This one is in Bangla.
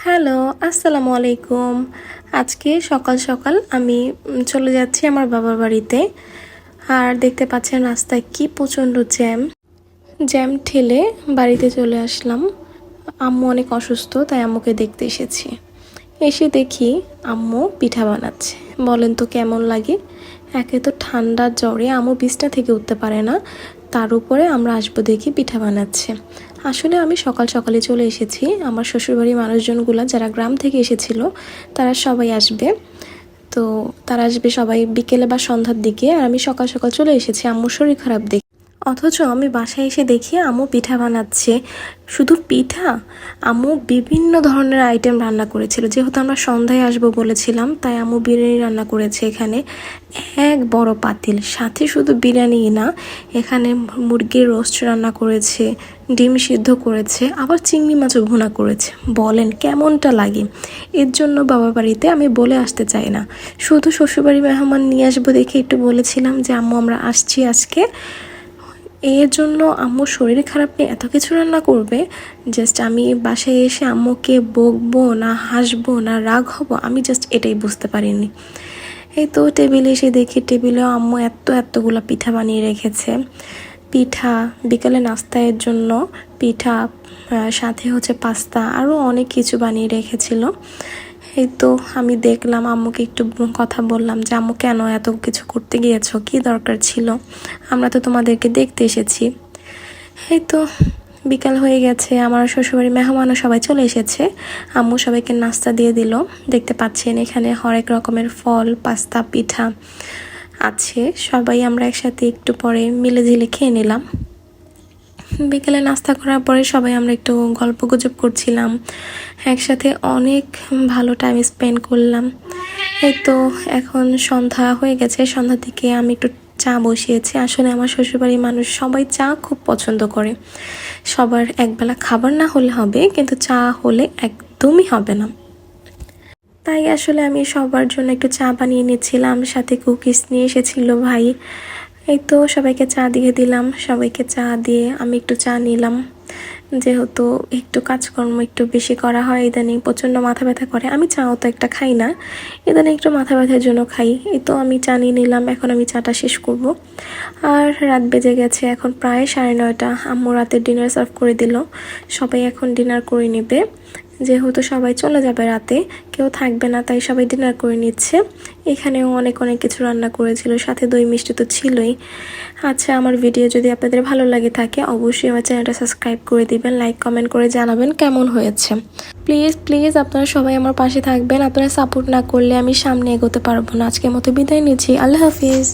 হ্যালো, আসসালামু আলাইকুম। আজকে সকাল সকাল আমি চলে যাচ্ছি আমার বাবার বাড়িতে। আর দেখতে পাচ্ছেন রাস্তায় কি প্রচণ্ড জ্যাম। জ্যাম ঠেলে বাড়িতে চলে আসলাম। আম্মু অনেক অসুস্থ, তাই আম্মুকে দেখতে এসেছি। এসে দেখি আম্মু পিঠা বানাচ্ছে। বলেন তো কেমন লাগে? একে তো ঠান্ডার জ্বরে আম্মু বিছনা থেকে উঠতে পারে না, তার উপরে আমরা আসবো দেখি পিঠা বানাচ্ছে। আসলে আমি সকাল সকালে চলে এসেছি। আমার শ্বশুরবাড়ির মানুষজনগুলো যারা গ্রাম থেকে এসেছিল তারা সবাই আসবে। তো তারা আসবে সবাই বিকেলে বা সন্ধ্যার দিকে, আর আমি সকাল সকাল চলে এসেছি আম্মুর শরীর খারাপ দেখে। অথচ আমি বাসায় এসে দেখি আম্মু পিঠা বানাচ্ছে। শুধু পিঠা, আম্মু বিভিন্ন ধরনের আইটেম রান্না করেছিল। যেহেতু আমরা সন্ধ্যায় আসবো বলেছিলাম, তাই আম্মু বিরিয়ানি রান্না করেছে এখানে এক বড় পাতিল। সাথে শুধু বিরিয়ানি না, এখানে মুরগির রোস্ট রান্না করেছে, ডিম সিদ্ধ করেছে, আবার চিংড়ি মাছও ভুনা করেছে। বলেন কেমনটা লাগে? এর জন্য বাবার বাড়িতে আমি বলে আসতে চাই না, শুধু শ্বশুরবাড়ি মেহমান নিয়ে আসবো দেখে একটু বলেছিলাম যে আম্মু আমরা আসছি আজকে। এর জন্য আম্মুর শরীর খারাপ নিয়ে এত কিছু রান্না করবে, জাস্ট আমি বাসায় এসে আম্মুকে বকবো না হাসবো না রাগ হব, আমি জাস্ট এটাই বুঝতে পারিনি। এই তো টেবিলে এসে দেখি টেবিলেও আম্মু এতগুলো পিঠা বানিয়ে রেখেছে। পিঠা বিকালে নাস্তার জন্য পিঠা, সাথে হচ্ছে পাস্তা, আরও অনেক কিছু বানিয়ে রেখেছিল। এই তো আমি দেখলাম, আম্মুকে একটু কথা বললাম যে আম্মু কেন এত কিছু করতে গিয়েছো, কি দরকার ছিল, আমরা তো তোমাদেরকে দেখতে এসেছি। এই তো বিকাল হয়ে গেছে, আমার শ্বশুরবাড়ির মেহমানও সবাই চলে এসেছে। আম্মু সবাইকে নাস্তা দিয়ে দিল। দেখতে পাচ্ছেন এখানে হরেক রকমের ফল, পাস্তা, পিঠা আছে। সবাই আমরা একসাথে একটু পরে মিলে ঝিলে খেয়ে নিলাম। বিকেলে নাস্তা করার পরে সবাই আমরা একটু গল্প গুজব করছিলাম, একসাথে অনেক ভালো টাইম স্পেন্ড করলাম। এই তো এখন সন্ধ্যা হয়ে গেছে, সন্ধ্যার দিকে আমি একটু চা বসিয়েছি। আসলে আমার শ্বশুরবাড়ির মানুষ সবাই চা খুব পছন্দ করে। সবার একবেলা খাবার না হলে হবে, কিন্তু চা হলে একদমই হবে না। তাই আসলে আমি সবার জন্য একটু চা বানিয়ে নিচ্ছিলাম, সাথে কুকিজ নিয়ে এসেছিল ভাই। এই তো সবাইকে চা দিয়ে দিলাম। সবাইকে চা দিয়ে আমি একটু চা নিলাম। যেহেতু একটু কাজকর্ম একটু বেশি করা হয়, ইদানিং প্রচণ্ড মাথা ব্যথা করে। আমি চাও তো একটা খাই না, ইদানিং একটু মাথা ব্যথার জন্য খাই। এই তো আমি চা নিয়ে নিলাম, এখন আমি চাটা শেষ করব। আর রাত বেজে গেছে এখন প্রায় 9:30। আম্মু রাতের ডিনার সার্ভ করে দিল। সবাই এখন ডিনার করে নেবে, যেহেতু সবাই চলে যাবে রাতে, কেউ থাকবে না, তাই সবাই ডিনার করে নিচ্ছে। এখানেও অনেক কিছু রান্না করেছিল, সাথে দই মিষ্টি তো ছিলই। আচ্ছা, আমার ভিডিও যদি আপনাদের ভালো লাগে থাকে অবশ্যই আমার চ্যানেলটা সাবস্ক্রাইব করে দিবেন, লাইক কমেন্ট করে জানাবেন কেমন হয়েছে। প্লিজ প্লিজ আপনারা সবাই আমার পাশে থাকবেন। আপনারা সাপোর্ট না করলে আমি সামনে এগোতে পারবো না। আজকের মতো বিদায় নিচ্ছি। আল্লাহ হাফিজ।